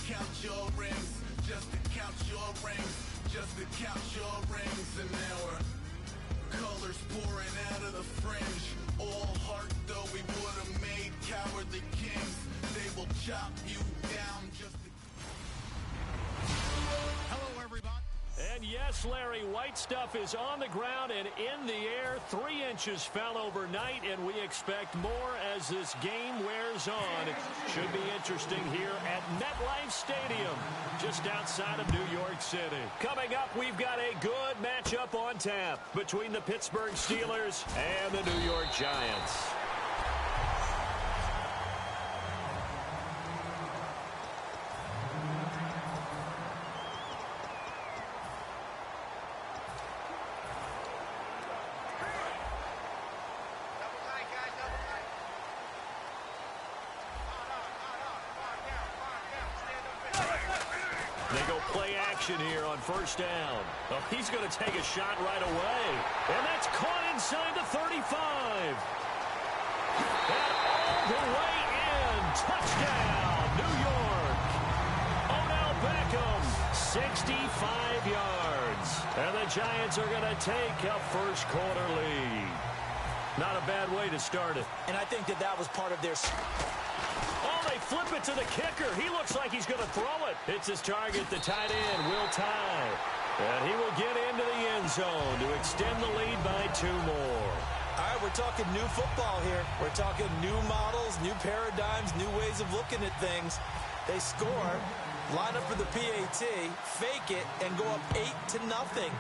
count your rings, just to count your rings, just to count your rings. And there were colors pouring out of the fringe. All heart though we would have made cowardly kings. They will chop you down just to... Hello, everybody. And yes, Larry, white stuff is on the ground and in the air. 3 inches fell overnight, and we expect more as this game wears on. It should be interesting here at MetLife Stadium, just outside of New York City. Coming up, we've got a good matchup on tap between the Pittsburgh Steelers and the New York Giants. They go play action here on first down. Oh, he's going to take a shot right away. And that's caught inside the 35. And all the way in. Touchdown, New York. Odell Beckham, 65 yards. And the Giants are going to take a first quarter lead. Not a bad way to start it. And I think that was part of their... Oh, they flip it to the kicker. He looks like he's going to throw it. It's his target, the tight end, Will Tye. And he will get into the end zone to extend the lead by 2 more. All right, we're talking new football here. We're talking new models, new paradigms, new ways of looking at things. They score, line up for the PAT, fake it, and go up 8-0.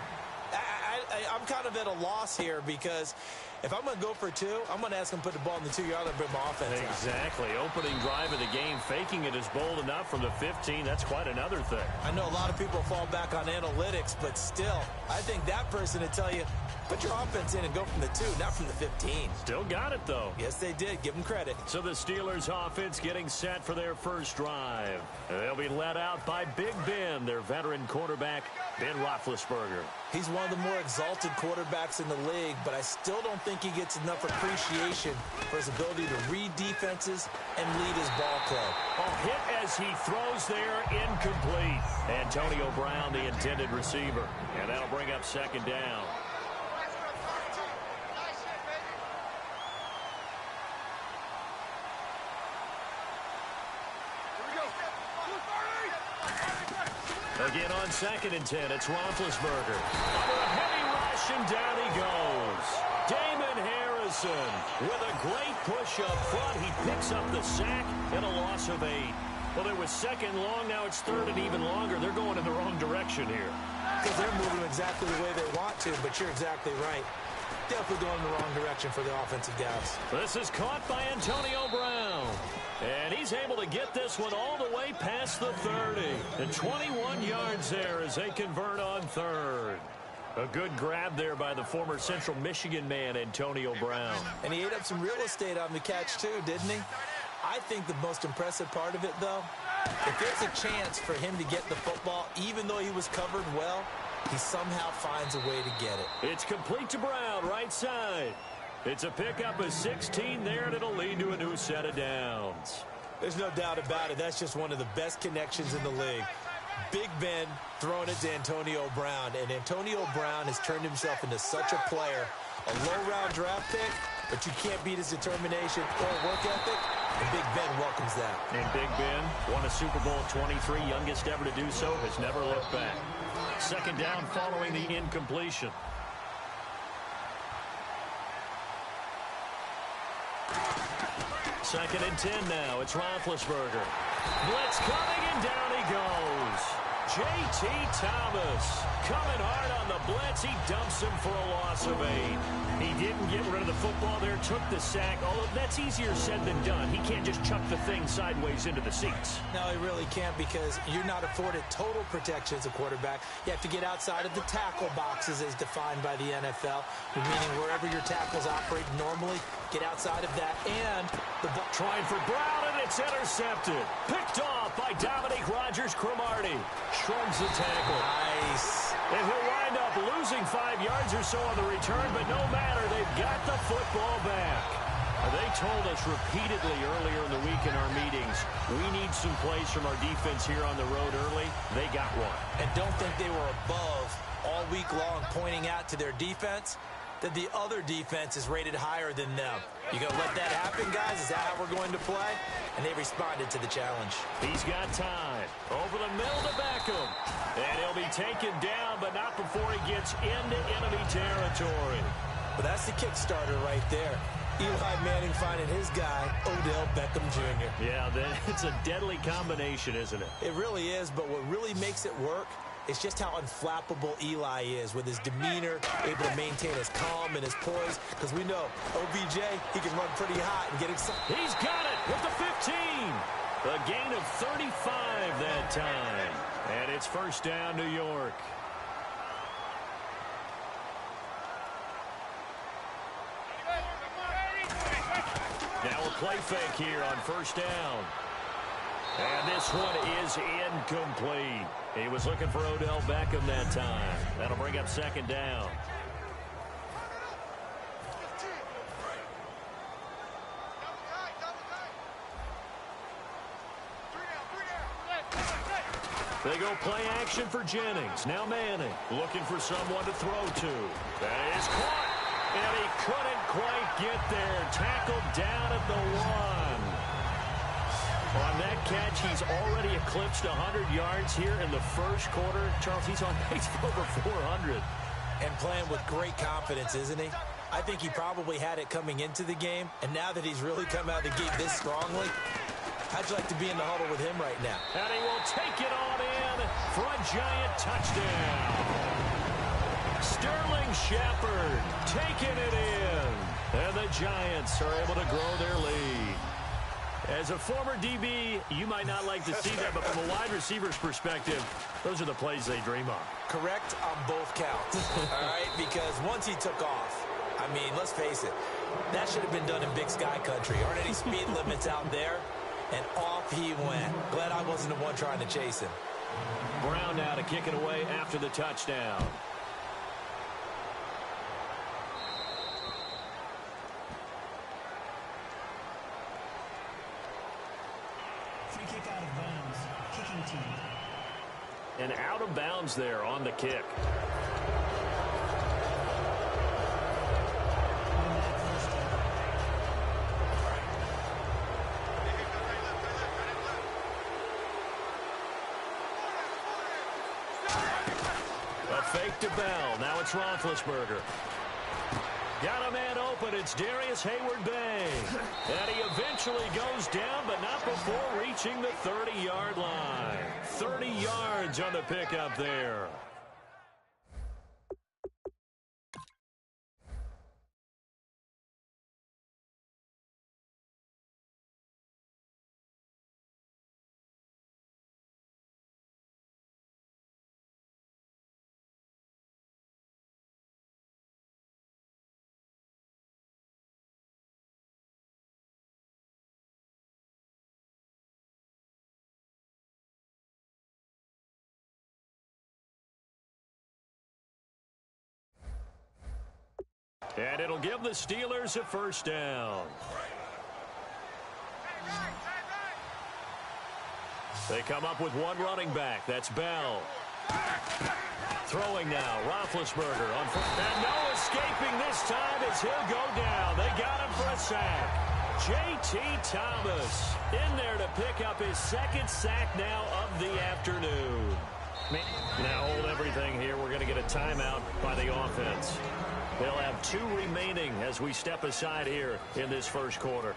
I'm kind of at a loss here because if I'm going to go for 2, I'm going to ask him to put the ball in the 2-yard line and bring my offense out. Exactly. Opening drive of the game, faking it is bold enough from the 15. That's quite another thing. I know a lot of people fall back on analytics, but still, I think that person would tell you, put your offense in and go from the 2, not from the 15. Still got it, though. Yes, they did. Give them credit. So the Steelers offense getting set for their first drive. They'll be led out by Big Ben, their veteran quarterback, Ben Roethlisberger. He's one of the more exalted quarterbacks in the league, but I still don't think he gets enough appreciation for his ability to read defenses and lead his ball club. Oh, hit as he throws there, incomplete. Antonio Brown, the intended receiver. And that'll bring up second down. Again on 2nd and 10, it's Roethlisberger. Under a heavy rush, and down he goes. Damon Harrison with a great push up front. He picks up the sack and a loss of 8. Well, it was 2nd long, now it's 3rd and even longer. They're going in the wrong direction here. Because they're moving exactly the way they want to, but you're exactly right. Definitely going in the wrong direction for the offensive guys. This is caught by Antonio Brown. And he's able to get this one all the way past the 30. And 21 yards there as they convert on 3rd. A good grab there by the former Central Michigan man, Antonio Brown. And he ate up some real estate on the catch, too, didn't he? I think the most impressive part of it, though, if there's a chance for him to get the football, even though he was covered well, he somehow finds a way to get it. It's complete to Brown, right side. It's a pickup of 16 there, and it'll lead to a new set of downs. There's no doubt about it. That's just one of the best connections in the league. Big Ben throwing it to Antonio Brown, and Antonio Brown has turned himself into such a player. A low-round draft pick, but you can't beat his determination or work ethic, and Big Ben welcomes that. And Big Ben won a Super Bowl 23, youngest ever to do so, has never looked back. 2nd down following the incompletion. Second and 10 now. It's Roethlisberger. Blitz coming, and down he goes. J.T. Thomas coming hard on the blitz. He dumps him for a loss of 8. He didn't get rid of the football there, took the sack. Although that's easier said than done. He can't just chuck the thing sideways into the seats. No, he really can't, because you're not afforded total protection as a quarterback. You have to get outside of the tackle boxes as defined by the NFL, meaning wherever your tackles operate normally, get outside of that. And the ball trying for Brown, and it's intercepted. Picked off by Dominique Rodgers-Cromartie. Shrugs the tackle. Nice. And he'll wind up losing 5 yards or so on the return, but no matter, they've got the football back. They told us repeatedly earlier in the week in our meetings, we need some plays from our defense here on the road early. They got one. And don't think they were above all week long pointing out to their defense that the other defense is rated higher than them. You going to let that happen, guys? Is that how we're going to play? And they responded to the challenge. He's got time. Over the middle to Beckham. And he'll be taken down, but not before he gets into enemy territory. But that's the Kickstarter right there. Eli Manning finding his guy, Odell Beckham Jr. Yeah, it's a deadly combination, isn't it? It really is, but what really makes it work is just how unflappable Eli is with his demeanor, able to maintain his calm and his poise, because we know OBJ, he can run pretty hot and get excited. He's got it with the 15. A gain of 35 that time. And it's first down, New York. Now a play fake here on first down. And this one is incomplete. He was looking for Odell Beckham that time. That'll bring up second down. They go play action for Jennings. Now Manning looking for someone to throw to. That is caught. And he couldn't quite get there. Tackled down at the 1. On that catch, he's already eclipsed 100 yards here in the first quarter. Charles, he's on pace for over 400. And playing with great confidence, isn't he? I think he probably had it coming into the game. And now that he's really come out of the gate this strongly, how'd you like to be in the huddle with him right now? And he will take it on in for a giant touchdown. Sterling Shepard taking it in. And the Giants are able to grow their lead. As a former DB, you might not like to see that, but from a wide receiver's perspective, those are the plays they dream of. Correct on both counts, all right? Because once he took off, I mean, let's face it, that should have been done in Big Sky Country. Aren't any speed limits out there? And off he went. Glad I wasn't the one trying to chase him. Brown now to kick it away after the touchdown. Free kick out of bounds. Kicking team. And out of bounds there on the kick. Fake to Bell. Now it's Roethlisberger. Got a man open. It's Darius Hayward-Bay. And he eventually goes down, but not before reaching the 30-yard line. 30 yards on the pickup there. And it'll give the Steelers a first down. They come up with one running back. That's Bell. Throwing now. Roethlisberger on foot. And no escaping this time as he'll go down. They got him for a sack. J.T. Thomas in there to pick up his second sack now of the afternoon. Now hold everything here. We're going to get a timeout by the offense. They'll have 2 remaining as we step aside here in this first quarter.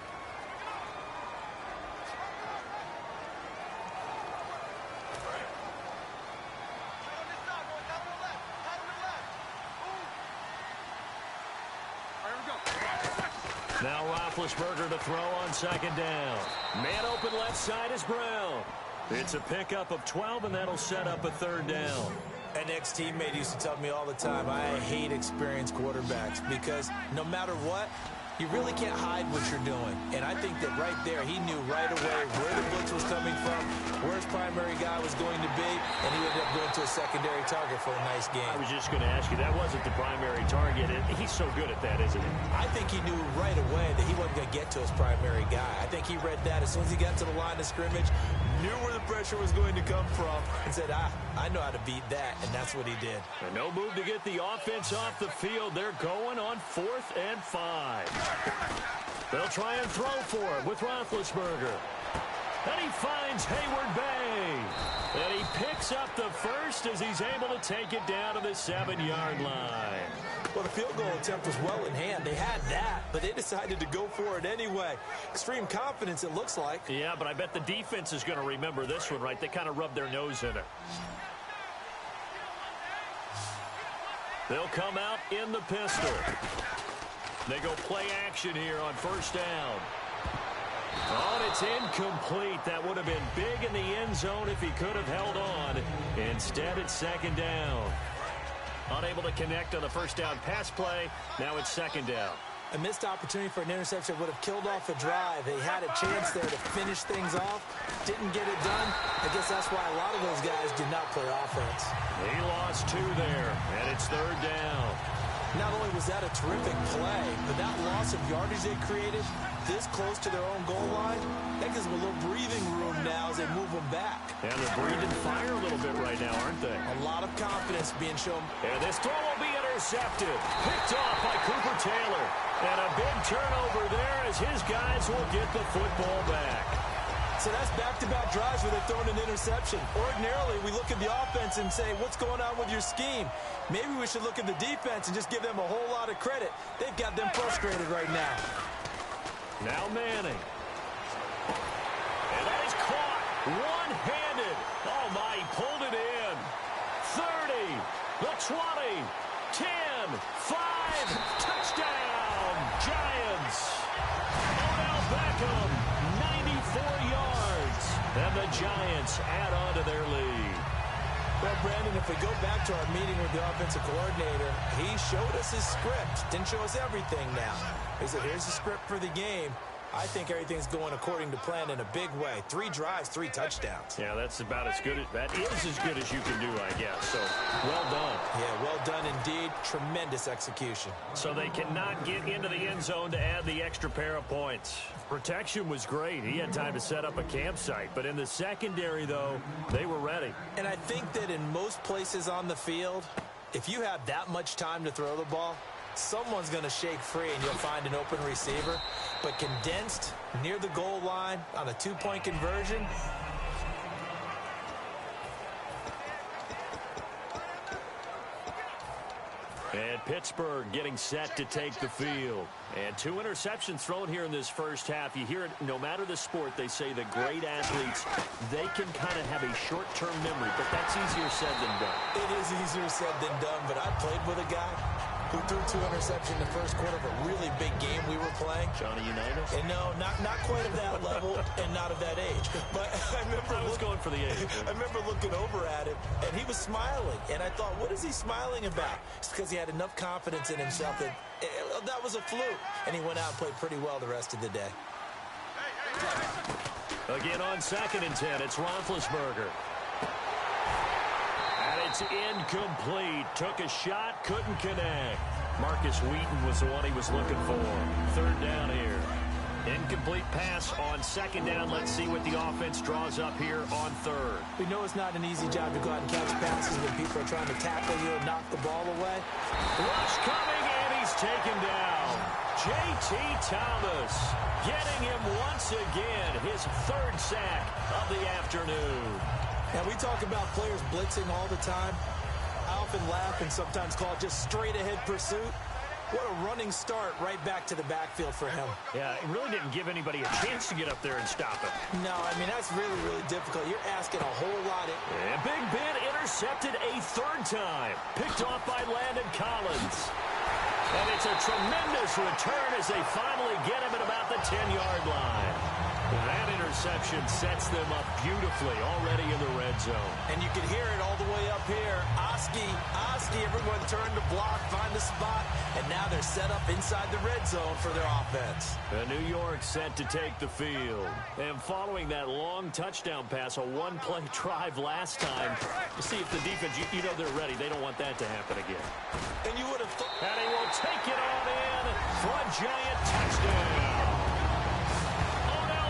Now Roethlisberger to throw on second down. Man open left side is Brown. It's a pickup of 12, and that'll set up a third down. An ex-teammate used to tell me all the time, I hate experienced quarterbacks because no matter what, You really can't hide what you're doing. And I think that right there, he knew right away where the blitz was coming from, where his primary guy was going to be, and he ended up going to a secondary target for a nice game. I was just going to ask you, that wasn't the primary target. He's so good at that, isn't he? I think he knew right away that he wasn't going to get to his primary guy. I think he read that as soon as he got to the line of scrimmage, knew where the pressure was going to come from, and said, I know how to beat that, and that's what he did. And no move to get the offense off the field. They're going on 4th and 5. They'll try and throw for it with Roethlisberger. And he finds Hayward Bay. And he picks up the first as he's able to take it down to the 7-yard line. Well, the field goal attempt was well in hand. They had that, but they decided to go for it anyway. Extreme confidence, it looks like. Yeah, but I bet the defense is going to remember this one, right? They kind of rubbed their nose in it. They'll come out in the pistol. They go play action here on 1st down. Oh, and it's incomplete. That would have been big in the end zone if he could have held on. Instead, it's 2nd down. Unable to connect on the 1st down pass play. Now it's 2nd down. A missed opportunity for an interception would have killed off a drive. They had a chance there to finish things off. Didn't get it done. I guess that's why a lot of those guys do not play offense. He lost 2 there, and it's 3rd down. Not only was that a terrific play, but that loss of yardage they created this close to their own goal line, that gives them a little breathing room now as they move them back. And they're breathing fire a little bit right now, aren't they? A lot of confidence being shown. And this throw will be intercepted. Picked off by Cooper Taylor. And a big turnover there as his guys will get the football back. So that's back-to-back drives where they've thrown an interception. Ordinarily, we look at the offense and say, what's going on with your scheme? Maybe we should look at the defense and just give them a whole lot of credit. They've got them frustrated right now. Now Manning. And that is caught one-handed. Oh, my, he pulled it in. 30, the 20, 10, 5, touchdown, Giants. Odell Beckham. 4 yards, and the Giants add on to their lead. Well, Brandon, if we go back to our meeting with the offensive coordinator, he showed us his script. Didn't show us everything now. He said, here's the script for the game. I think everything's going according to plan in a big way. 3 drives, 3 touchdowns. Yeah, that's about as good. That is as good as you can do, I guess. So, well done. Yeah, well done indeed. Tremendous execution. So they cannot get into the end zone to add the extra pair of points. Protection was great. He had time to set up a campsite. But in the secondary, though, they were ready. And I think that in most places on the field, if you have that much time to throw the ball, someone's going to shake free and you'll find an open receiver. But condensed near the goal line on a 2-point conversion. And Pittsburgh getting set to take the field. And 2 interceptions thrown here in this first half. You hear it, no matter the sport, they say the great athletes, they can kind of have a short-term memory, but that's easier said than done. It is easier said than done, but I played with a guy who threw 2 interceptions in the first quarter of a really big game we were playing. Johnny Unitas? And no, not quite of that level and not of that age. But I was going for the age. I remember looking over at him, and he was smiling. And I thought, what is he smiling about? It's because he had enough confidence in himself that that was a fluke. And he went out and played pretty well the rest of the day. Again on 2nd and 10, it's Roethlisberger. And it's incomplete. Took a shot, couldn't connect. Marcus Wheaton was the one he was looking for. 3rd down here. Incomplete pass on 2nd down. Let's see what the offense draws up here on 3rd. We know it's not an easy job to go out and catch passes when people are trying to tackle you and knock the ball away. Rush coming, and he's taken down. J.T. Thomas getting him once again, his 3rd sack of the afternoon. And we talk about players blitzing all the time. I often laugh and sometimes call it just straight-ahead pursuit. What a running start right back to the backfield for him. Yeah, it really didn't give anybody a chance to get up there and stop it. No, I mean, that's really, really difficult. You're asking a whole lot. And Big Ben intercepted a 3rd time. Picked off by Landon Collins. And it's a tremendous return as they finally get him at about the 10-yard line. That interception sets them up beautifully already in the red zone. And you can hear it all the way up here. Oski, everyone turned to block, find a spot, and now they're set up inside the red zone for their offense. New York set to take the field. And following that long touchdown pass, a one-play drive last time, to see if the defense, you know they're ready. They don't want that to happen again. And you would have thought. And he will take it on in for a giant touchdown.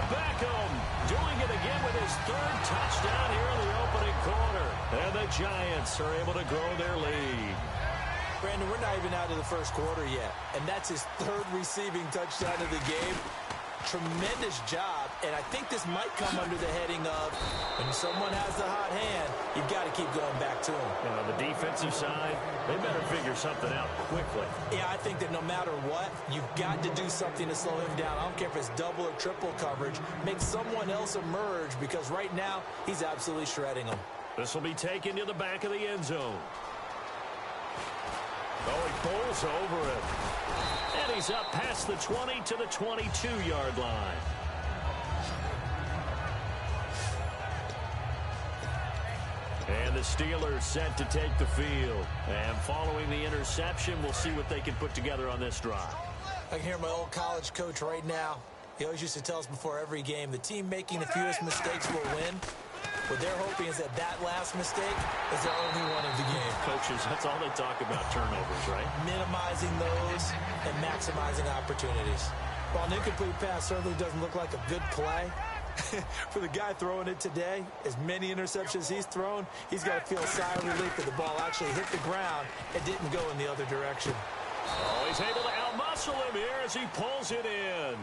Beckham doing it again with his third touchdown here in the opening quarter. And the Giants are able to grow their lead. Brandon, we're not even out of the first quarter yet. And that's his third receiving touchdown of the game. Tremendous job. And I think this might come under the heading of when someone has the hot hand, you've got to keep going back to him. On the defensive side, they better figure something out quickly. Yeah, I think that no matter what, you've got to do something to slow him down. I don't care if it's double or triple coverage. Make someone else emerge because right now he's absolutely shredding them. This will be taken to the back of the end zone. Oh, he bowls over it. And he's up past the 20 to the 22-yard line. And the Steelers set to take the field. And following the interception, we'll see what they can put together on this drive. I can hear my old college coach right now. He always used to tell us before every game, the team making the fewest mistakes will win. What they're hoping is that last mistake is their only one of the game. Coaches, that's all they talk about, turnovers, right? Minimizing those and maximizing opportunities. While an incomplete pass certainly doesn't look like a good play, for the guy throwing it today, as many interceptions he's thrown, he's got to feel a sigh of relief that the ball actually hit the ground and didn't go in the other direction. Oh, he's able to outmuscle him here as he pulls it in.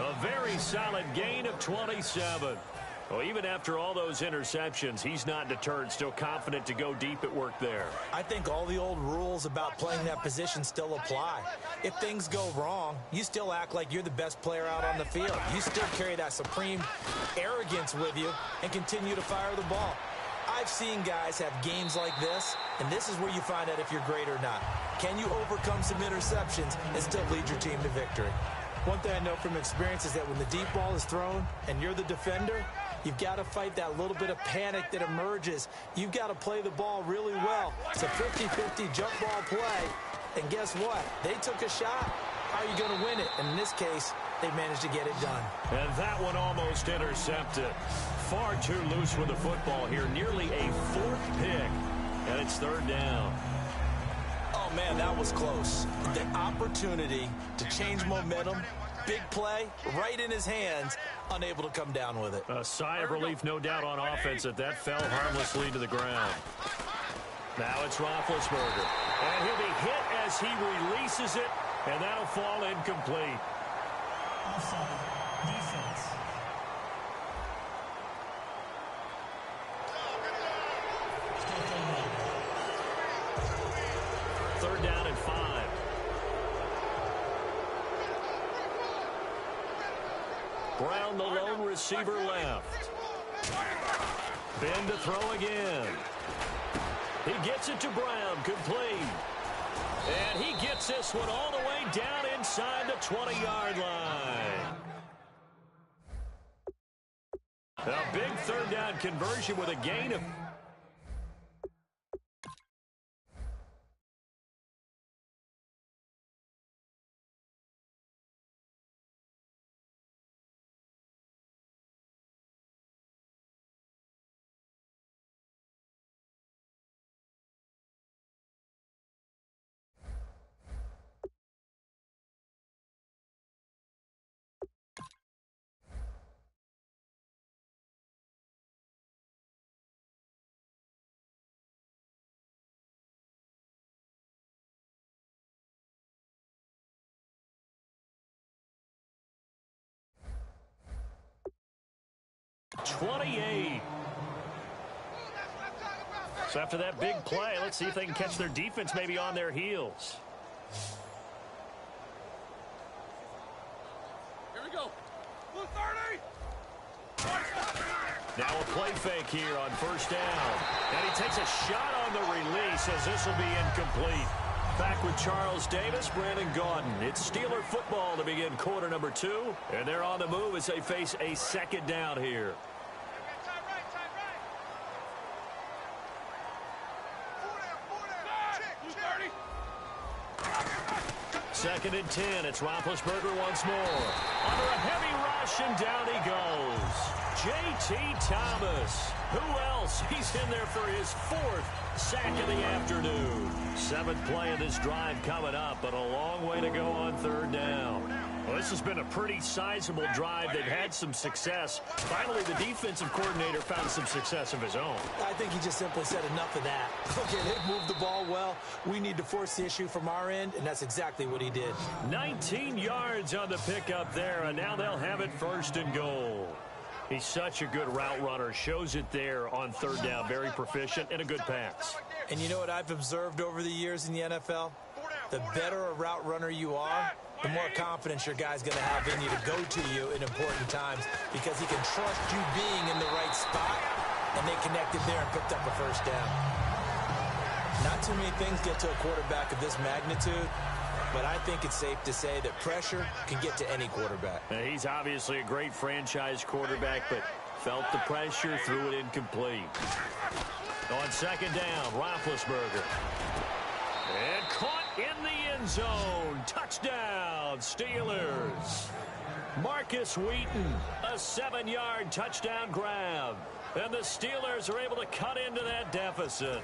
A very solid gain of 27. Well, even after all those interceptions, he's not deterred, still confident to go deep at work there. I think all the old rules about playing that position still apply. If things go wrong, you still act like you're the best player out on the field. You still carry that supreme arrogance with you and continue to fire the ball. I've seen guys have games like this, and this is where you find out if you're great or not. Can you overcome some interceptions and still lead your team to victory? One thing I know from experience is that when the deep ball is thrown and you're the defender, you've got to fight that little bit of panic that emerges. You've got to play the ball really well. It's a 50-50 jump ball play. And guess what? They took a shot. How are you going to win it? And in this case, they managed to get it done. And that one almost intercepted. Far too loose with the football here. Nearly a fourth pick. And it's third down. Oh, man, that was close. The opportunity to change momentum, big play, right in his hands, unable to come down with it. A sigh of relief, no doubt, on offense that fell harmlessly to the ground. Now it's Roethlisberger. And he'll be hit as he releases it, and that'll fall incomplete. Offside. Defense. Third down and 5. Brown, the lone receiver, left. Ben to throw again. He gets it to Brown, complete. And he gets this one all the way down inside the 20-yard line. A big third down conversion with a gain of... ...28. So after that big play, let's see if they can catch their defense maybe on their heels. Here we go. Blue 30. Now a play fake here on first down. And he takes a shot on the release as this will be incomplete. Back with Charles Davis, Brandon Gaudin. It's Steeler football to begin quarter number 2. And they're on the move as they face a second down here. Second and 10. It's Roethlisberger once more. Under a heavy rush, and down he goes. J.T. Thomas. Who else? He's in there for his 4th sack of the afternoon. 7th play of this drive coming up, but a long way to go on 3rd down. Well, this has been a pretty sizable drive. They've had some success. Finally, the defensive coordinator found some success of his own. I think he just simply said enough of that. Okay, they've moved the ball well. We need to force the issue from our end, and that's exactly what he did. 19 yards on the pickup there, and now they'll have it 1st and goal. He's such a good route runner. Shows it there on 3rd down. Very proficient and a good pass. And you know what I've observed over the years in the NFL? The better a route runner you are, the more confidence your guy's going to have in you to go to you in important times because he can trust you being in the right spot, and they connected there and picked up a 1st down. Not too many things get to a quarterback of this magnitude, but I think it's safe to say that pressure can get to any quarterback. He's obviously a great franchise quarterback, but felt the pressure, threw it incomplete. On 2nd down, Roethlisberger. And caught in the end zone. Touchdown, Steelers. Marcus Wheaton, a 7-yard touchdown grab. And the Steelers are able to cut into that deficit.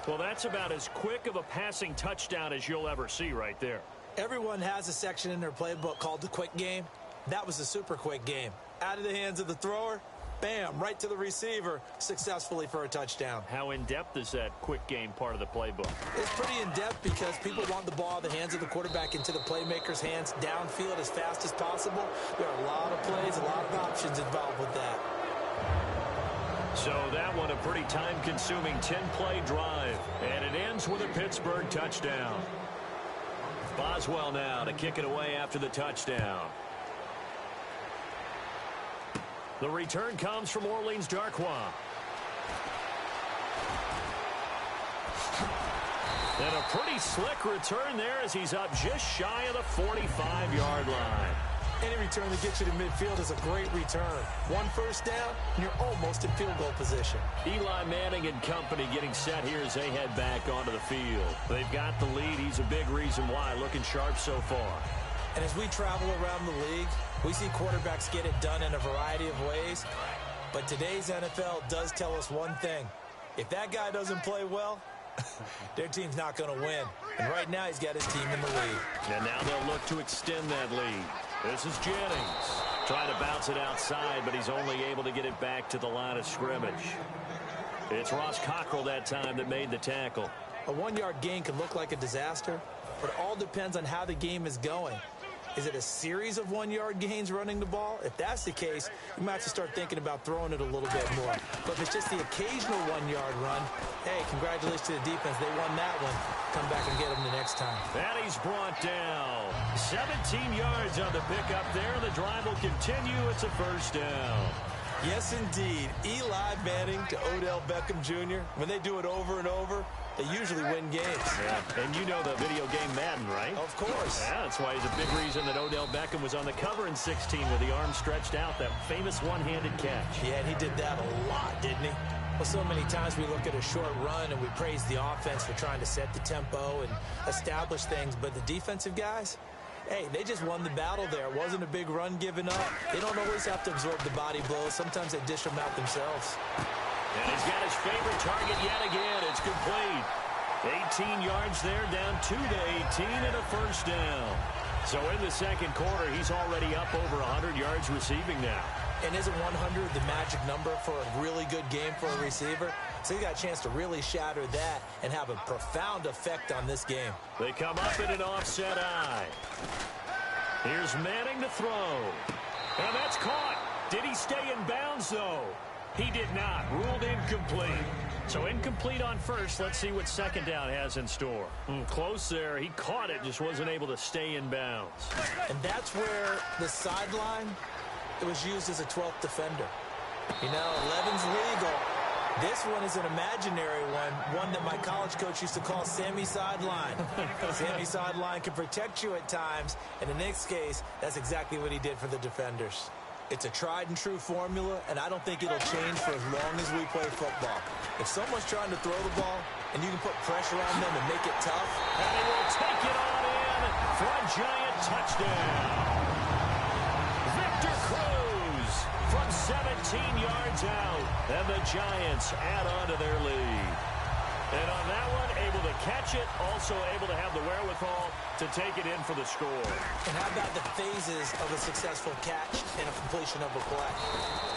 Well, that's about as quick of a passing touchdown as you'll ever see right there. Everyone has a section in their playbook called the quick game. That was a super quick game. Out of the hands of the thrower, bam, right to the receiver, successfully for a touchdown. How in-depth is that quick game part of the playbook? It's pretty in-depth because people want the ball out of the hands of the quarterback into the playmaker's hands downfield as fast as possible. There are a lot of plays, a lot of options involved with that. So that one a pretty time-consuming 10-play drive, and it ends with a Pittsburgh touchdown. Boswell now to kick it away after the touchdown. The return comes from Orleans Darkwa. And a pretty slick return there as he's up just shy of the 45-yard line. Any return that gets you to midfield is a great return. 1 first down, and you're almost in field goal position. Eli Manning and company getting set here as they head back onto the field. They've got the lead. He's a big reason why. Looking sharp so far. And as we travel around the league, we see quarterbacks get it done in a variety of ways. But today's NFL does tell us one thing. If that guy doesn't play well, their team's not going to win. And right now he's got his team in the lead. And now they'll look to extend that lead. This is Jennings. Trying to bounce it outside, but he's only able to get it back to the line of scrimmage. It's Ross Cockrell that time that made the tackle. A 1-yard gain can look like a disaster, but it all depends on how the game is going. Is it a series of 1-yard gains running the ball? If that's the case, you might have to start thinking about throwing it a little bit more. But if it's just the occasional 1-yard run, hey, congratulations to the defense. They won that one. Come back and get them the next time. And he's brought down. 17 yards on the pickup there. The drive will continue. It's a 1st down. Yes, indeed. Eli Manning to Odell Beckham Jr. When they do it over and over, they usually win games. Yeah. And you know the video game Madden, right? Of course. Yeah, that's why he's a big reason that Odell Beckham was on the cover in 16 with the arm stretched out, that famous one-handed catch. Yeah, and he did that a lot, didn't he? Well, so many times we look at a short run and we praise the offense for trying to set the tempo and establish things, but the defensive guys, hey, they just won the battle there. It wasn't a big run given up. They don't always have to absorb the body blows. Sometimes they dish them out themselves. And he's got his favorite target yet again. It's complete. 18 yards there, down 2 to 18 and a 1st down. So in the second quarter, he's already up over 100 yards receiving now. And isn't 100 the magic number for a really good game for a receiver? So he got a chance to really shatter that and have a profound effect on this game. They come up in an offset eye. Here's Manning to throw. And that's caught. Did he stay in bounds, though? He did not. Ruled incomplete. So incomplete on first. Let's see what 2nd down has in store. Close there. He caught it, just wasn't able to stay in bounds. And that's where the sideline, it was used as a 12th defender. You know, 11's legal, This one is an imaginary one that my college coach used to call Sammy Sideline. Sammy Sideline can protect you at times, and in this case, that's exactly what he did for the defenders. It's a tried-and-true formula, and I don't think it'll change for as long as we play football. If someone's trying to throw the ball, and you can put pressure on them and make it tough, and he will take it on in for a giant touchdown. Victor Cruz from 17 yards out, and the Giants add on to their lead. And on that one, able to catch it, also able to have the wherewithal to take it in for the score. And how about the phases of a successful catch and a completion of a play?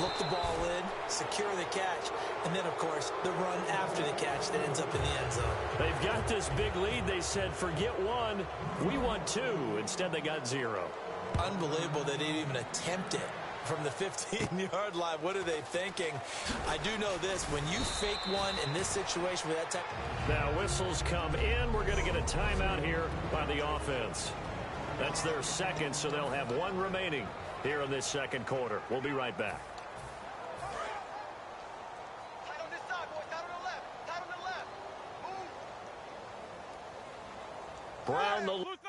Look the ball in, secure the catch, and then, of course, the run after the catch that ends up in the end zone. They've got this big lead. They said, forget one, we want two. Instead, they got 0. Unbelievable they didn't even attempt it from the 15-yard line. What are they thinking? I do know this. When you fake one in this situation with that type... Now whistles come in. We're going to get a timeout here by the offense. That's their second, so they'll have one remaining here in this second quarter. We'll be right back. Tight on this side, boys. Tight on the left. Tight on the left. Move. Brown, the... Blue 30.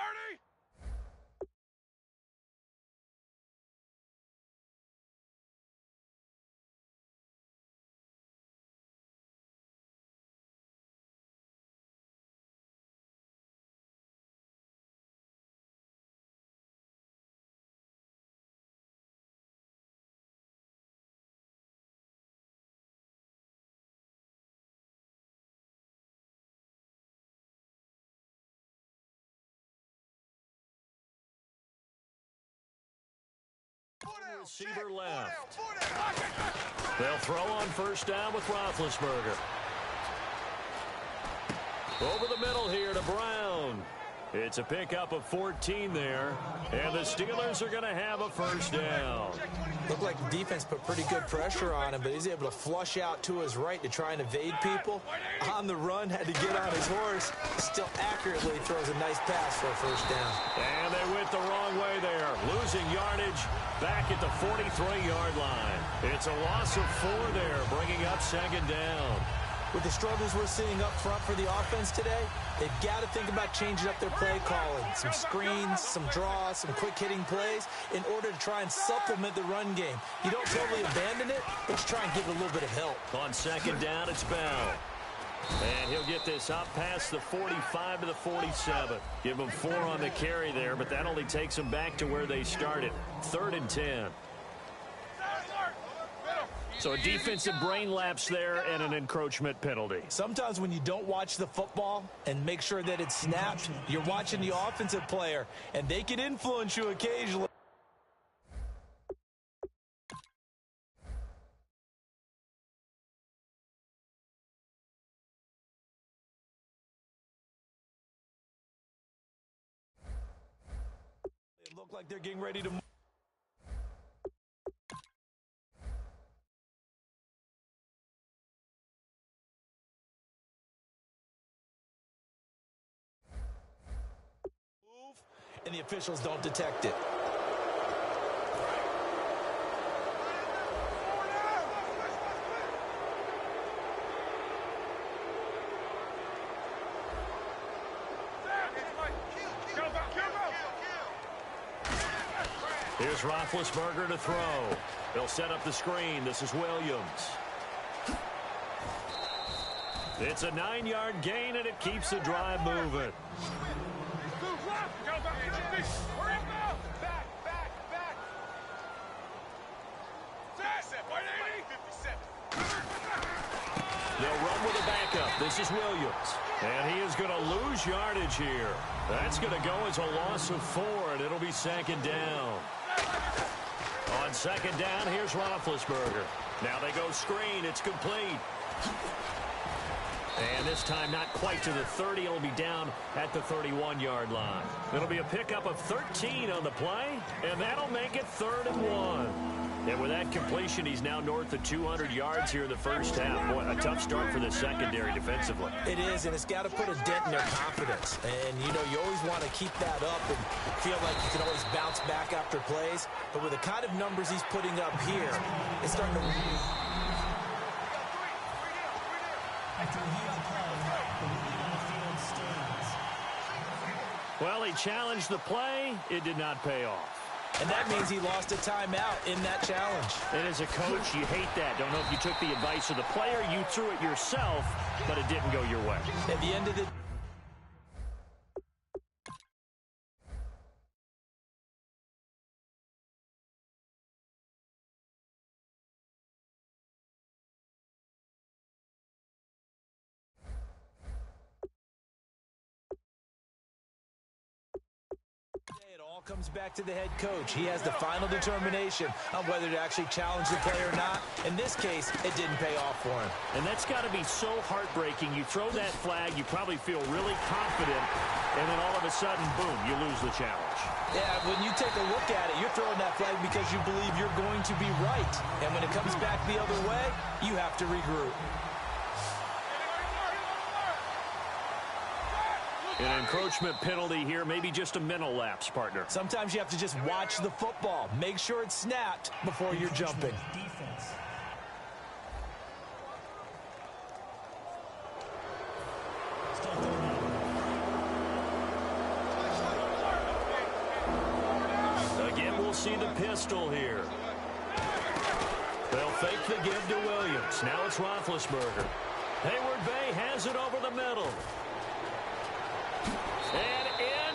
Receiver left. They'll throw on first down with Roethlisberger. Over the middle here to Brown. It's a pickup of 14 there, and the Steelers are going to have a first down. Looked like the defense put pretty good pressure on him, but he's able to flush out to his right to try and evade people. On the run, had to get on his horse. Still accurately throws a nice pass for a first down. And they went the wrong way there, losing yardage back at the 43-yard line. It's a loss of 4 there, bringing up second down. With the struggles we're seeing up front for the offense today, they've got to think about changing up their play calling. Some screens, some draws, some quick-hitting plays in order to try and supplement the run game. You don't totally abandon it, but you try and give it a little bit of help. On second down, it's Bell. And he'll get this up past the 45 to the 47. Give them 4 on the carry there, but that only takes them back to where they started. 3rd and 10. So a defensive brain lapse there and an encroachment penalty. Sometimes when you don't watch the football and make sure that it's snapped, you're watching the offensive player, and they can influence you occasionally. It looked like they're getting ready to move. And the officials don't detect it. Here's Roethlisberger to throw. They'll set up the screen. This is Williams. It's a 9-yard gain, and it keeps the drive moving. They'll run with a backup. This is Williams. And he is going to lose yardage here. That's going to go as a loss of 4, and it'll be second down. On second down, here's Roethlisberger. Now they go screen. It's complete. And this time not quite to the 30. It'll be down at the 31-yard line. It'll be a pickup of 13 on the play, and that'll make it 3rd and 1. And with that completion, he's now north of 200 yards here in the first half. Boy, a tough start for the secondary defensively. It is, and it's got to put a dent in their confidence. And, you know, you always want to keep that up and feel like you can always bounce back after plays. But with the kind of numbers he's putting up here, it's starting to... After review of the play, the ruling on the field stands. Well, he challenged the play. It did not pay off. And that means he lost a timeout in that challenge. And as a coach, you hate that. Don't know if you took the advice of the player, you threw it yourself, but it didn't go your way. At the end of the it all comes back to the head coach. He has the final determination on whether to actually challenge the play or not. In this case, it didn't pay off for him. And that's got to be so heartbreaking. You throw that flag, you probably feel really confident, and then all of a sudden, boom, you lose the challenge. Yeah, when you take a look at it, you're throwing that flag because you believe you're going to be right. And when it comes back the other way, you have to regroup. An encroachment penalty here, maybe just a mental lapse, partner. Sometimes you have to just watch the football. Make sure it's snapped before you're jumping. Defense. Still third down. Again, we'll see the pistol here. They'll fake the give to Williams. Now it's Roethlisberger. Hayward Bay has it over the middle. And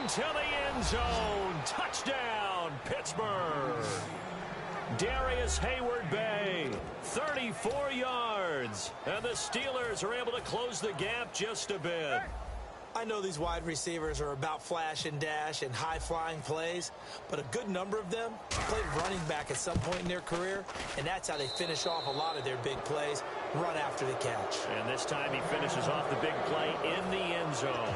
into the end zone. Touchdown, Pittsburgh. Darius Hayward Bay, 34 yards. And the Steelers are able to close the gap just a bit. I know these wide receivers are about flash and dash and high-flying plays, but a good number of them played running back at some point in their career, and that's how they finish off a lot of their big plays, run after the catch. And this time he finishes off the big play in the end zone.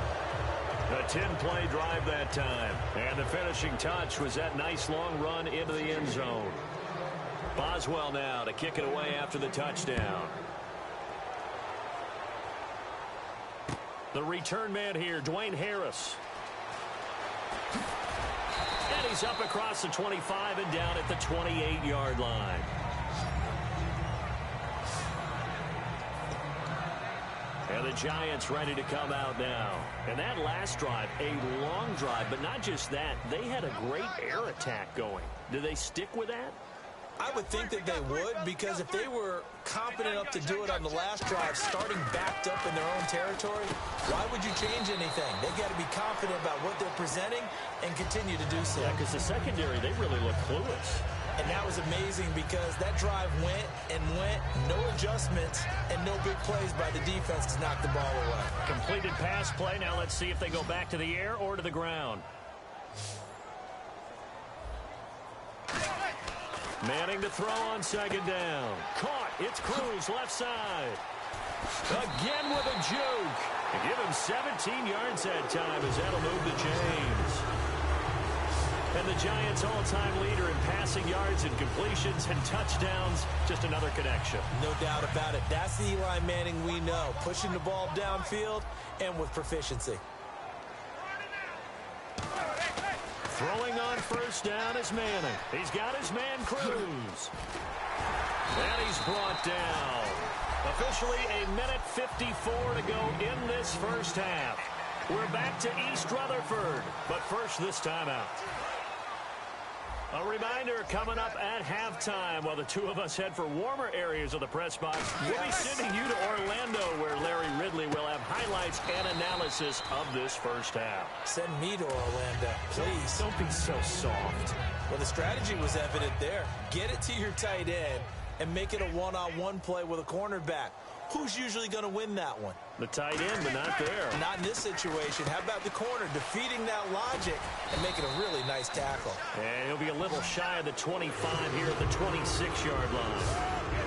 A 10-play drive that time. And the finishing touch was that nice long run into the end zone. Boswell now to kick it away after the touchdown. The return man here, Dwayne Harris. And he's up across the 25 and down at the 28-yard line. And the Giants ready to come out now. And that last drive, a long drive, but not just that. They had a great air attack going. Do they stick with that? I would think that they would, because if they were confident enough to do it on the last drive, starting backed up in their own territory, why would you change anything? They've got to be confident about what they're presenting and continue to do so. Yeah, because the secondary, they really look clueless. And that was amazing because that drive went and went, no adjustments, and no big plays by the defense to knock the ball away. Completed pass play. Now let's see if they go back to the air or to the ground. Manning to throw on second down. Caught. It's Cruz left side. Again with a juke. And give him 17 yards that time as that'll move the chains. And the Giants' all-time leader in passing yards and completions and touchdowns. Just another connection. No doubt about it. That's the Eli Manning we know. Pushing the ball downfield and with proficiency. Throwing on first down is Manning. He's got his man Cruz. And he's brought down. Officially a minute 54 to go in this first half. We're back to East Rutherford, but first this time out. A reminder coming up at halftime while the two of us head for warmer areas of the press box. We'll be sending you to Orlando where Larry Ridley will have highlights and analysis of this first half. Send me to Orlando, please. Don't be so soft. Well, the strategy was evident there. Get it to your tight end and make it a one-on-one play with a cornerback. Who's usually going to win that one? The tight end, but not there. Not in this situation. How about the corner defeating that logic and making a really nice tackle? And he'll be a little shy of the 25 here at the 26-yard line.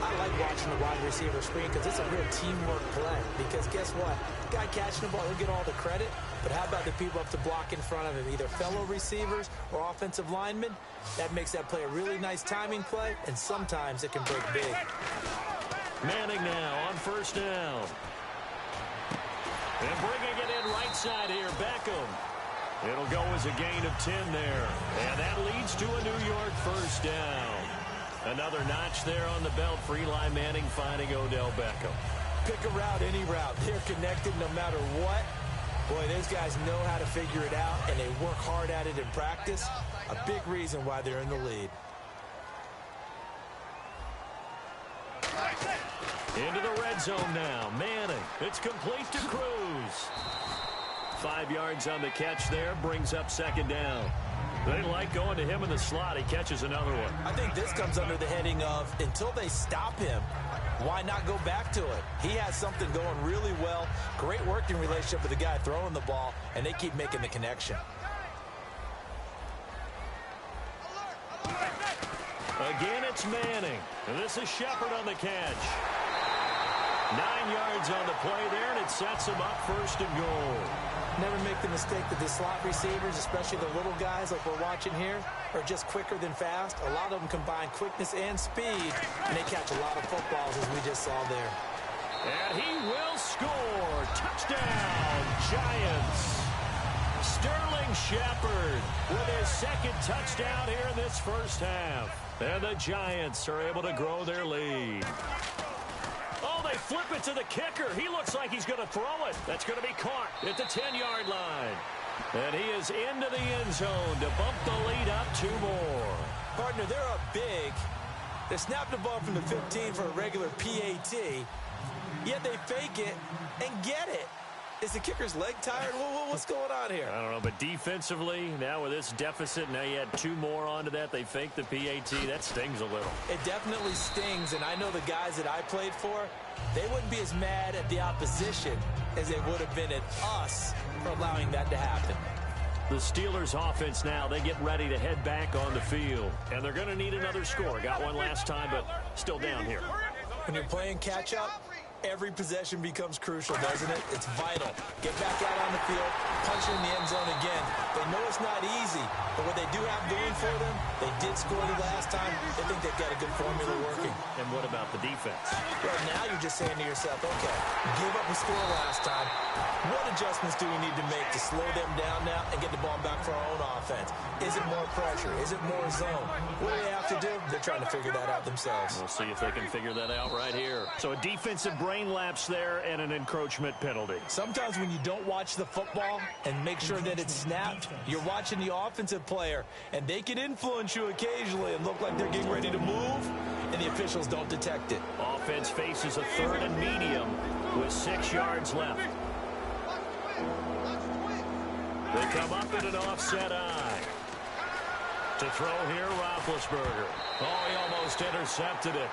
I like watching the wide receiver screen because it's a real teamwork play. Because guess what? The guy catching the ball, he'll get all the credit. But how about the people up to block in front of him, either fellow receivers or offensive linemen? That makes that play a really nice timing play, and sometimes it can break big. Manning now on first down. And bringing it in right side here, Beckham. It'll go as a gain of 10 there. And that leads to a New York first down. Another notch there on the belt for Eli Manning finding Odell Beckham. pick a route, any route. They're connected no matter what. Boy, those guys know how to figure it out, and they work hard at it in practice. A big reason why they're in the lead. Into the red zone now. Manning. It's complete to Cruz. 5 yards on the catch there. Brings up second down. They like going to him in the slot. He catches another one. I think this comes under the heading of until they stop him, why not go back to it? He has something going really well. Great working relationship with the guy throwing the ball, and they keep making the connection. Again, it's Manning. And this is Shepard on the catch. 9 yards on the play there, and it sets him up first and goal. Never make the mistake that the slot receivers, especially the little guys like we're watching here, are just quicker than fast. A lot of them combine quickness and speed, and they catch a lot of footballs, as we just saw there. And he will score. Touchdown, Giants. Sterling Shepard with his second touchdown here in this first half. And the Giants are able to grow their lead. Oh, they flip it to the kicker. He looks like he's going to throw it. That's going to be caught at the 10-yard line. And he is into the end zone to bump the lead up 2 more. Partner, they're up big. They snapped the ball from the 15 for a regular PAT, yet they fake it and get it. Is the kicker's leg tired? What's going on here? I don't know, but defensively, now with this deficit, now you add 2 more onto that. They fake the PAT. That stings a little. It definitely stings, and I know the guys that I played for, they wouldn't be as mad at the opposition as they would have been at us for allowing that to happen. The Steelers offense now, they get ready to head back on the field. And they're going to need another score. Got one last time, but still down here. When you're playing catch-up, every possession becomes crucial, doesn't it? It's vital. Get back out on the field, punch it in the end zone again. They know it's not easy, but what they do have going for them, they did score the last time. They think they've got a good formula working. And what about the defense? Well, now you're just saying to yourself, okay, give up a score last time. What adjustments do we need to make to slow them down now and get the ball back for our own offense? Is it more pressure? Is it more zone? What do they have to do? They're trying to figure that out themselves. We'll see if they can figure that out right here. So a defensive brain lapse there and an encroachment penalty. Sometimes when you don't watch the football and make sure that it's snapped, you're watching the offensive player, and they can influence you occasionally and look like they're getting ready to move, and the officials don't detect it. Offense faces a 3rd and medium with 6 yards left. They come up in an offset eye. To throw here, Roethlisberger. Oh, he almost intercepted it.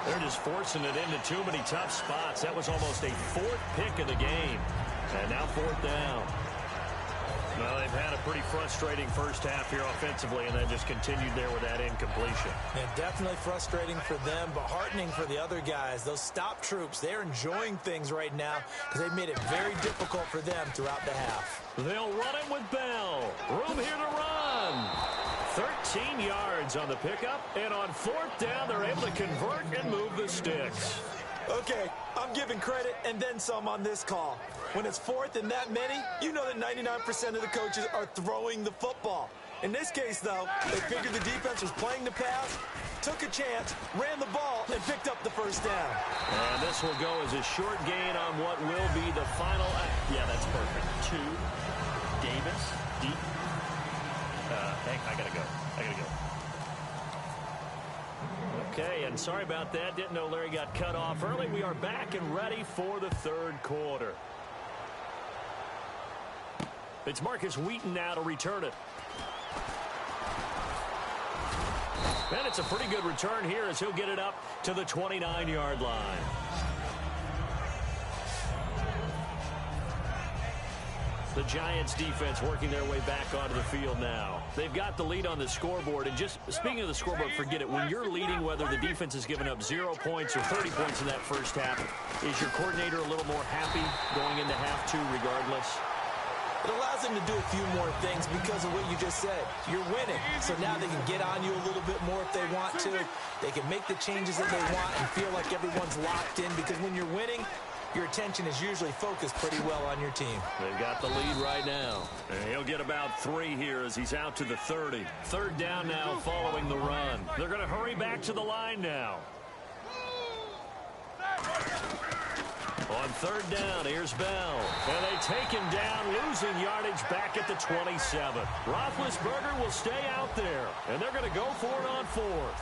They're just forcing it into too many tough spots. That was almost a 4th pick of the game. And now 4th down. Well, they've had a pretty frustrating first half here offensively, and then just continued there with that incompletion. And definitely frustrating for them, but heartening for the other guys. Those stop troops, they're enjoying things right now because they've made it very difficult for them throughout the half. They'll run it with Bell. Room here to run. 13 yards on the pickup, and on 4th down, they're able to convert and move the sticks. Okay, I'm giving credit and then some on this call. When it's 4th and that many, you know that 99% of the coaches are throwing the football. In this case, though, they figured the defense was playing the pass, took a chance, ran the ball, and picked up the first down. And this will go as a short gain on what will be the final. Yeah, that's perfect. 2, Davis, deep. I gotta go. Okay, and sorry about that. Didn't know Larry got cut off early. We are back and ready for the 3rd quarter. It's Marcus Wheaton now to return it. And it's a pretty good return here as he'll get it up to the 29-yard line. The Giants defense working their way back onto the field now. They've got the lead on the scoreboard. And just speaking of the scoreboard, forget it. When you're leading, whether the defense has given up 0 points or 30 points in that first half, is your coordinator a little more happy going into half 2 regardless? It allows them to do a few more things because of what you just said. You're winning, so now they can get on you a little bit more if they want to. They can make the changes that they want and feel like everyone's locked in, because when you're winning, your attention is usually focused pretty well on your team. They've got the lead right now. And he'll get about 3 here as he's out to the 30. 3rd down now following the run. They're going to hurry back to the line now. On third down, here's Bell. And they take him down, losing yardage back at the 27. Roethlisberger will stay out there, and they're going to go for it on fourth.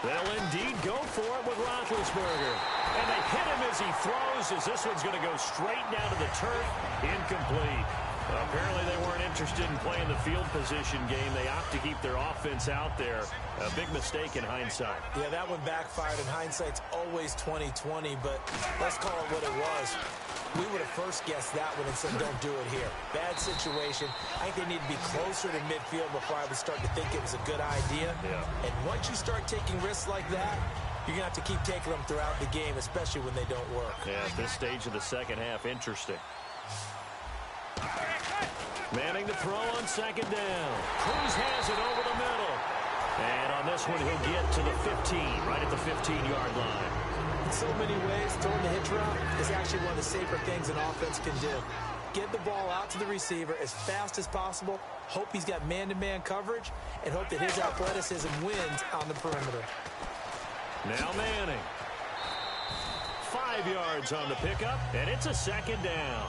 They'll indeed go for it with Roethlisberger. And they hit him as he throws, as this one's going to go straight down to the turf. Incomplete. Apparently they weren't interested in playing the field position game. They opt to keep their offense out there. A big mistake in hindsight. Yeah, that one backfired, and hindsight's always 20/20, but let's call it what it was. We would have first guessed that one and said, don't do it here. Bad situation. I think they need to be closer to midfield before I would start to think it was a good idea. Yeah. And once you start taking risks like that, you're going to have to keep taking them throughout the game, especially when they don't work. Yeah, at this stage of the second half, interesting. Manning to throw on second down. Cruz has it over the middle. And on this one, he'll get to the 15, right at the 15-yard line. In so many ways, throwing the hitch route is actually one of the safer things an offense can do. Get the ball out to the receiver as fast as possible, hope he's got man-to-man coverage, and hope that his athleticism wins on the perimeter. Now Manning. 5 yards on the pickup, and it's a second down.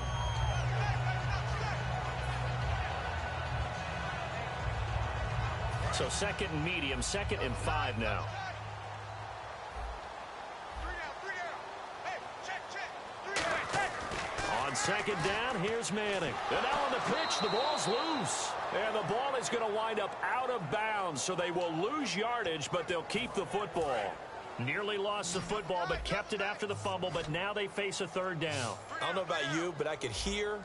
So second and medium, 2nd and 5 now. On second down, here's Manning. And now on the pitch, the ball's loose. And the ball is going to wind up out of bounds, so they will lose yardage, but they'll keep the football. Nearly lost the football, but kept it after the fumble, but now they face a third down. I don't know about you, but I could hear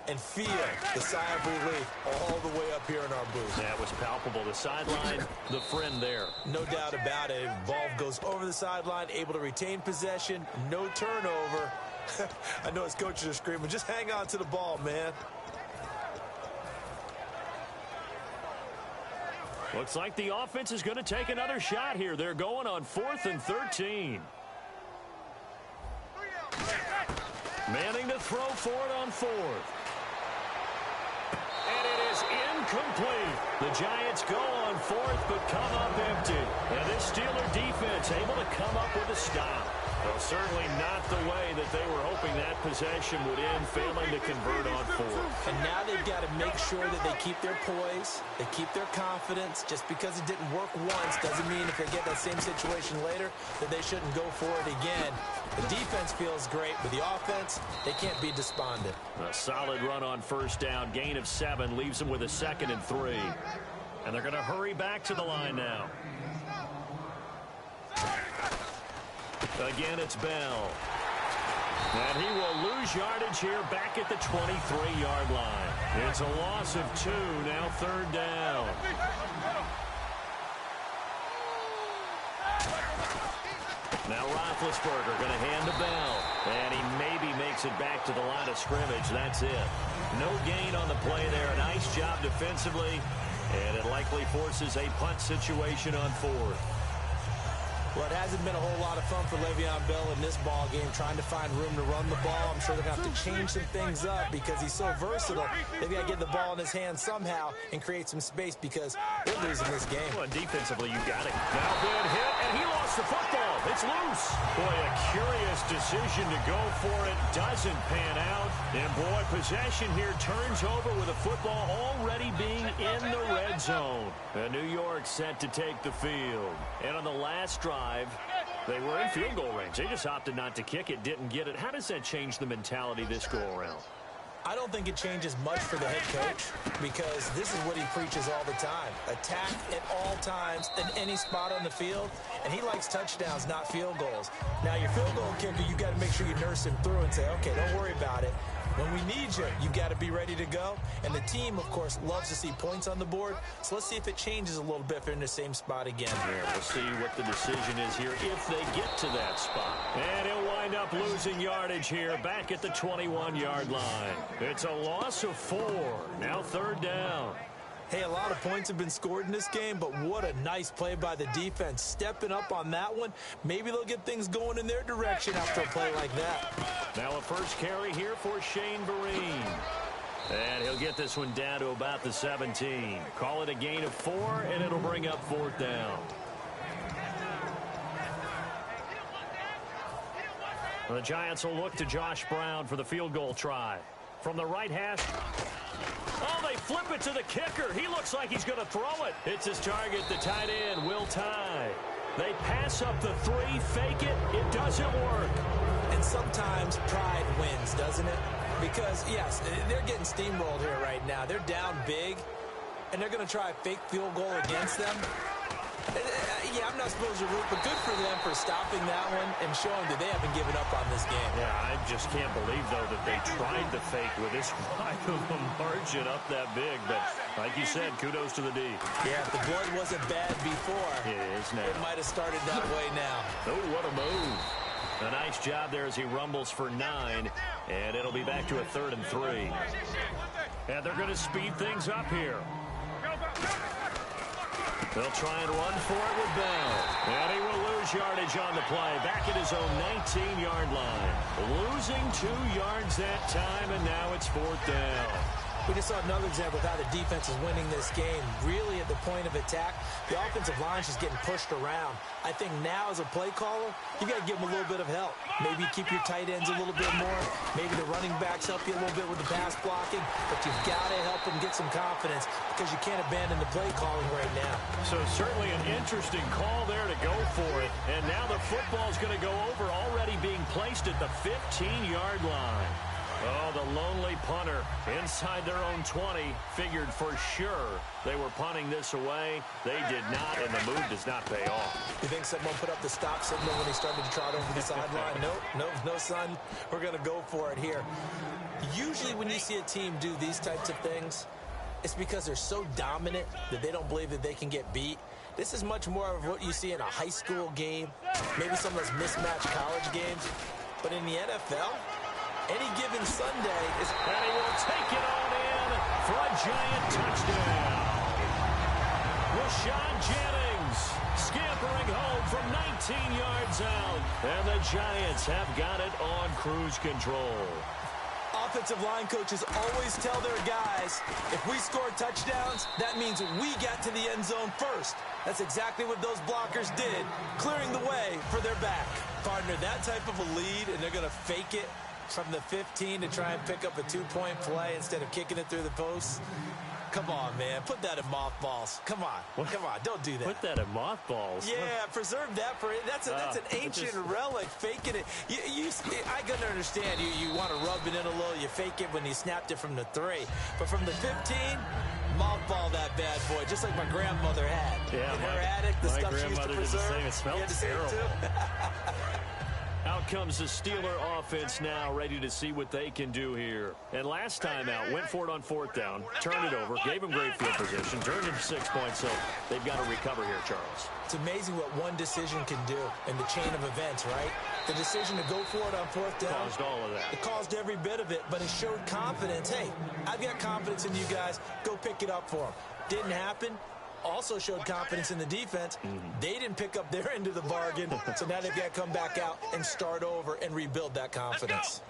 and feel the sigh of relief all the way up here in our booth. That was palpable. The sideline, the friend there. No doubt about it. Ball goes over the sideline, able to retain possession, no turnover. I know his coaches are screaming, just hang on to the ball, man. Looks like the offense is going to take another shot here. They're going on 4th and 13. Manning to throw for it on 4th. And it is incomplete. The Giants go on 4th, but come up empty. And this Steeler defense able to come up with a stop. Well, certainly not the way that they were hoping that possession would end, failing to convert on 4th. And now they've got to make sure that they keep their poise, they keep their confidence. Just because it didn't work once doesn't mean if they get that same situation later that they shouldn't go for it again. The defense feels great, but the offense, they can't be despondent. A solid run on first down. Gain of 7 leaves them with a 2nd and 3. And they're going to hurry back to the line now. Again, it's Bell. And he will lose yardage here back at the 23-yard line. It's a loss of 2, now 3rd down. Now Roethlisberger going to hand to Bell. And he maybe makes it back to the line of scrimmage. That's it. No gain on the play there. Nice job defensively. And it likely forces a punt situation on 4th. Well, it hasn't been a whole lot of fun for Le'Veon Bell in this ball game, trying to find room to run the ball. I'm sure they're going to have to change some things up because he's so versatile. They've got to get the ball in his hands somehow and create some space because they're losing this game. Well, defensively, you got it. Now good hit, and he lost the football. It's loose. Boy, a curious decision to go for it. Doesn't pan out. And, boy, possession here turns over with the football already being in the red zone. And New York set to take the field. And on the last drive, they were in field goal range. They just opted not to kick it, didn't get it. How does that change the mentality this go-around? I don't think it changes much for the head coach because this is what he preaches all the time. Attack at all times in any spot on the field, and he likes touchdowns, not field goals. Now, your field goal kicker, you got to make sure you nurse him through and say, okay, don't worry about it. When we need you, you got to be ready to go. And the team, of course, loves to see points on the board. So let's see if it changes a little bit if they're in the same spot again. Yeah, we'll see what the decision is here if they get to that spot. And he'll wind up losing yardage here back at the 21-yard line. It's a loss of 4. Now 3rd down. Hey, a lot of points have been scored in this game, but what a nice play by the defense. Stepping up on that one. Maybe they'll get things going in their direction after a play like that. Now a first carry here for Shane Vereen. And he'll get this one down to about the 17. Call it a gain of 4, and it'll bring up 4th down. The Giants will look to Josh Brown for the field goal try. From the right hash. Oh, they flip it to the kicker. He looks like he's going to throw it. It's his target, the tight end, Will Tye. They pass up the 3, fake it. It doesn't work. And sometimes pride wins, doesn't it? Because, yes, they're getting steamrolled here right now. They're down big, and they're going to try a fake field goal against them. Yeah, I'm not supposed to root, but good for them for stopping that one and showing that they haven't given up on this game. Yeah, I just can't believe, though, that they tried the fake with this wide of a margin up that big. But like you said, kudos to the D. Yeah, if the blood wasn't bad before, it is now. It might have started that way now. Oh, what a move. A nice job there as he rumbles for 9, and it'll be back to a 3rd and 3. And they're going to speed things up here. They'll try and run for it with Bell. And he will lose yardage on the play. Back at his own 19-yard line. Losing 2 yards that time, and now it's 4th down. We just saw another example of how the defense is winning this game. Really at the point of attack, the offensive line is just getting pushed around. I think now as a play caller, you got to give them a little bit of help. Maybe keep your tight ends a little bit more. Maybe the running backs help you a little bit with the pass blocking. But you've got to help them get some confidence because you can't abandon the play calling right now. So certainly an interesting call there to go for it. And now the football's going to go over, already being placed at the 15-yard line. Oh, the lonely punter inside their own 20 figured for sure they were punting this away. They did not, and the move does not pay off. You think someone put up the stop signal when he started to trot over the sideline? No, son. We're going to go for it here. Usually when you see a team do these types of things, it's because they're so dominant that they don't believe that they can get beat. This is much more of what you see in a high school game, maybe some of those mismatched college games. But in the NFL, any given Sunday is... And he will take it on in for a Giant touchdown. Rashad Jennings scampering home from 19 yards out. And the Giants have got it on cruise control. Offensive line coaches always tell their guys, if we score touchdowns, that means we got to the end zone first. That's exactly what those blockers did, clearing the way for their back. Partner, that type of a lead, and they're going to fake it from the 15 to try and pick up a 2-point play instead of kicking it through the posts. Come on, man. Put that in mothballs. Come on. Come on. Don't do that. Put that in mothballs? Yeah, preserve that for it. That's an ancient relic, faking it. I can understand you want to rub it in a little. You fake it when you snapped it from the 3. But from the 15, mothball that bad boy, just like my grandmother had. Yeah, in her attic, the stuff she used to preserve. It smells terrible. Out comes the Steeler offense now, ready to see what they can do here. And last time out, went for it on 4th down, turned it over, gave them great field position, turned it to 6 points, so they've got to recover here, Charles. It's amazing what one decision can do in the chain of events, right? The decision to go for it on 4th down. Caused all of that. It caused every bit of it, but it showed confidence. Hey, I've got confidence in you guys. Go pick it up for them. Didn't happen. Also showed confidence in the defense. They didn't pick up their end of the bargain, so now they've got to come back out and start over and rebuild that confidence.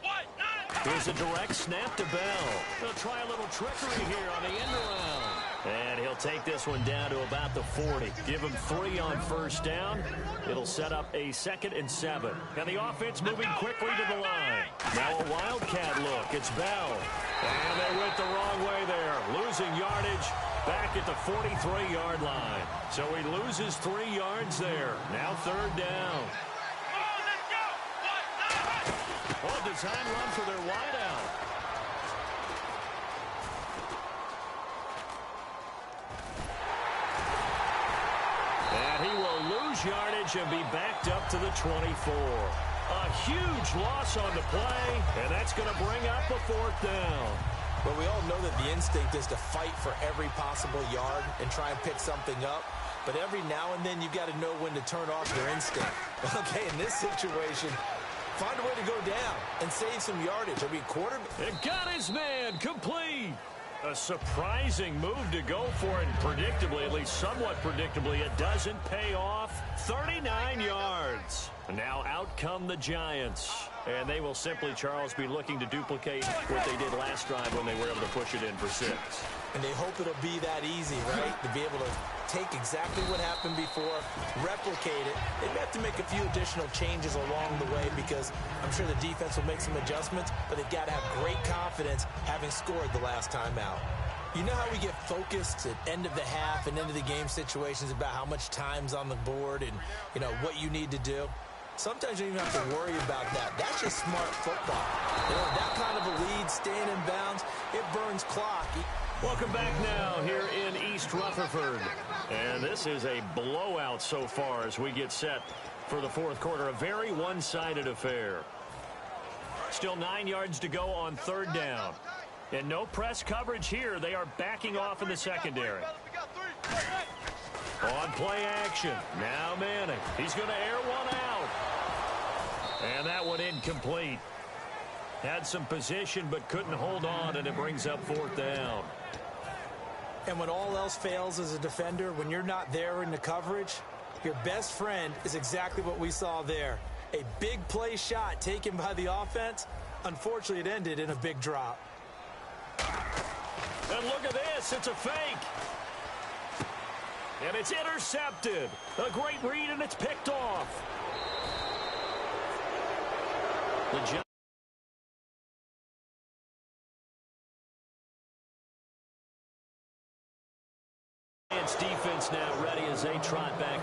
Here's a direct snap to Bell. They'll try a little trickery here on the end around. And he'll take this one down to about the 40. Give him 3 on 1st down. It'll set up a 2nd and 7. And the offense moving quickly to the line. Now a wildcat look. It's Bell. And they went the wrong way there. Losing yardage back at the 43-yard line. So he loses 3 yards there. Now 3rd down. Oh, design run for their wideout. And he will lose yardage and be backed up to the 24. A huge loss on the play, and that's going to bring up a 4th down. But we all know that the instinct is to fight for every possible yard and try and pick something up. But every now and then, you got to know when to turn off your instinct. Okay, in this situation, find a way to go down and save some yardage. I mean, quarterback. It got his man complete. A surprising move to go for it, and predictably, at least somewhat predictably, it doesn't pay off. 39 yards. Now out come the Giants. And they will simply, Charles, be looking to duplicate what they did last drive when they were able to push it in for 6. And they hope it'll be that easy, right? To be able to take exactly what happened before, replicate it. They may have to make a few additional changes along the way because I'm sure the defense will make some adjustments, but they've got to have great confidence having scored the last time out. You know how we get focused at end of the half and end of the game situations about how much time's on the board and, you know, what you need to do? Sometimes you don't even have to worry about that. That's just smart football. You know, that kind of a lead, staying in bounds, it burns clock. Welcome back now here in East Rutherford. And this is a blowout so far as we get set for the fourth quarter. A very one-sided affair. Still 9 yards to go on third down. And no press coverage here. They are backing off in the secondary. On play action. Now Manning. He's going to air one out. And that one incomplete. Had some position but couldn't hold on, and it brings up fourth down. And when all else fails as a defender, when you're not there in the coverage, your best friend is exactly what we saw there. A big play shot taken by the offense. Unfortunately, it ended in a big drop. And look at this. It's a fake. And it's intercepted. A great read, and it's picked off. The Giants defense now ready as they trot back